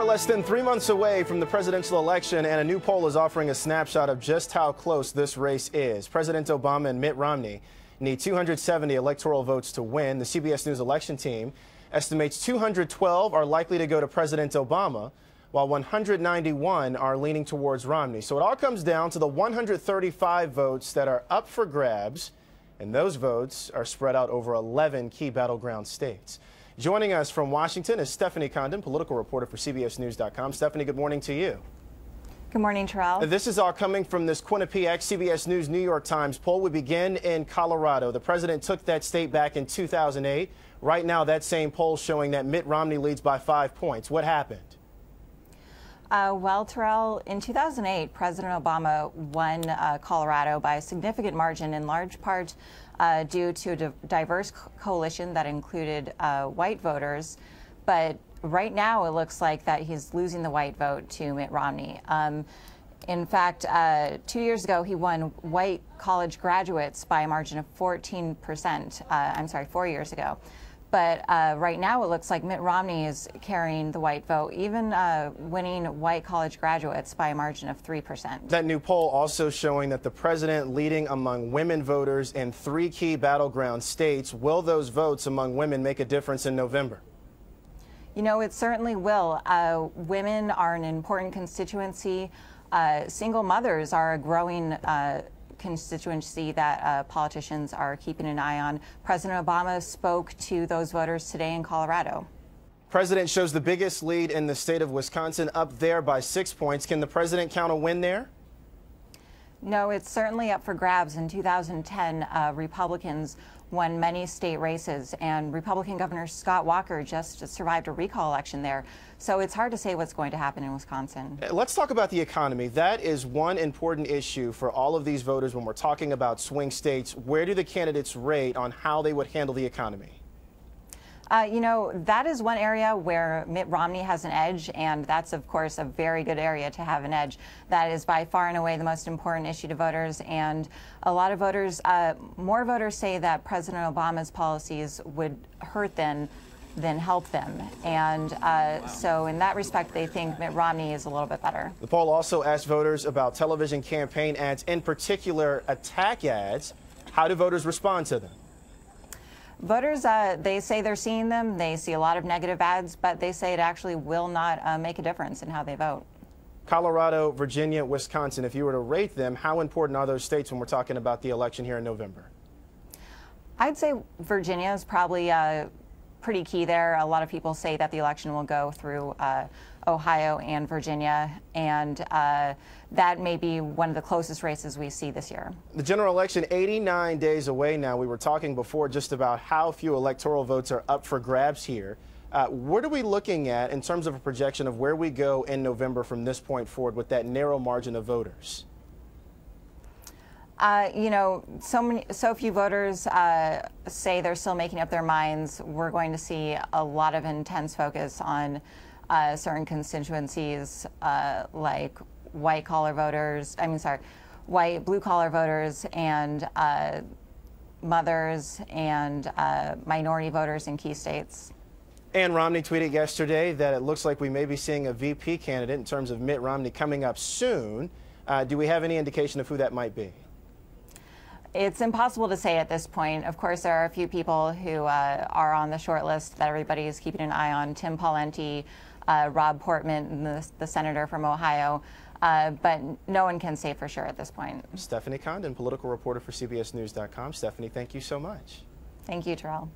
less than 3 months away from the presidential election, and a new poll is offering a snapshot of just how close this race is. President Obama and Mitt Romney need 270 electoral votes to win. The CBS News election team estimates 212 are likely to go to President Obama, while 191 are leaning towards Romney. So it all comes down to the 135 votes that are up for grabs, and those votes are spread out over 11 key battleground states. Joining us from Washington is Stephanie Condon, political reporter for CBSNews.com. Stephanie, good morning to you. Good morning, Terrell. This is all coming from this Quinnipiac CBS News New York Times poll. We begin in Colorado. The president took that state back in 2008. Right now, that same poll showing that Mitt Romney leads by 5 points. What happened? Well, Terrell, in 2008, President Obama won Colorado by a significant margin, in large part due to a diverse coalition that included white voters. But right now, it looks like that he's losing the white vote to Mitt Romney. In fact, 2 years ago, he won white college graduates by a margin of 14%. I'm sorry, 4 years ago. But right now, it looks like Mitt Romney is carrying the white vote, even winning white college graduates by a margin of 3%. That new poll also showing that the president leading among women voters in 3 key battleground states. Will those votes among women make a difference in November? You know, it certainly will. Women are an important constituency. Single mothers are a growing constituency that politicians are keeping an eye on. President Obama spoke to those voters today in Colorado. President shows the biggest lead in the state of Wisconsin, up there by 6 points. Can the president count a win there? No, it's certainly up for grabs. In 2010, Republicans won many state races, and Republican Governor Scott Walker just survived a recall election there. So it's hard to say what's going to happen in Wisconsin. Let's talk about the economy. That is one important issue for all of these voters when we're talking about swing states. Where do the candidates rate on how they would handle the economy? You know, that is one area where Mitt Romney has an edge, and that's, of course, a very good area to have an edge. That is by far and away the most important issue to voters, and a lot of voters, more voters say that President Obama's policies would hurt them than help them. And so in that respect, they think Mitt Romney is a little bit better. The poll also asked voters about television campaign ads, in particular attack ads. How do voters respond to them? Voters, they say they're seeing them. They see a lot of negative ads, but they say it actually will not make a difference in how they vote. Colorado, Virginia, Wisconsin, if you were to rate them, how important are those states when we're talking about the election here in November? I'd say Virginia is probably pretty key there. A lot of people say that the election will go through Ohio and Virginia, and that may be one of the closest races we see this year. The general election 89 days away now. We were talking before just about how few electoral votes are up for grabs here. What are we looking at in terms of a projection of where we go in November from this point forward with that narrow margin of voters? You know, so few voters say they're still making up their minds. We're going to see a lot of intense focus on certain constituencies like white collar voters, white blue collar voters, and mothers and minority voters in key states. And Romney tweeted yesterday that it looks like we may be seeing a VP candidate in terms of Mitt Romney coming up soon. Do we have any indication of who that might be? It's impossible to say at this point. Of course, there are a few people who are on the short list that everybody is keeping an eye on. Tim Pawlenty, Rob Portman, the senator from Ohio. But no one can say for sure at this point. Stephanie Condon, political reporter for CBSNews.com. Stephanie, thank you so much. Thank you, Terrell.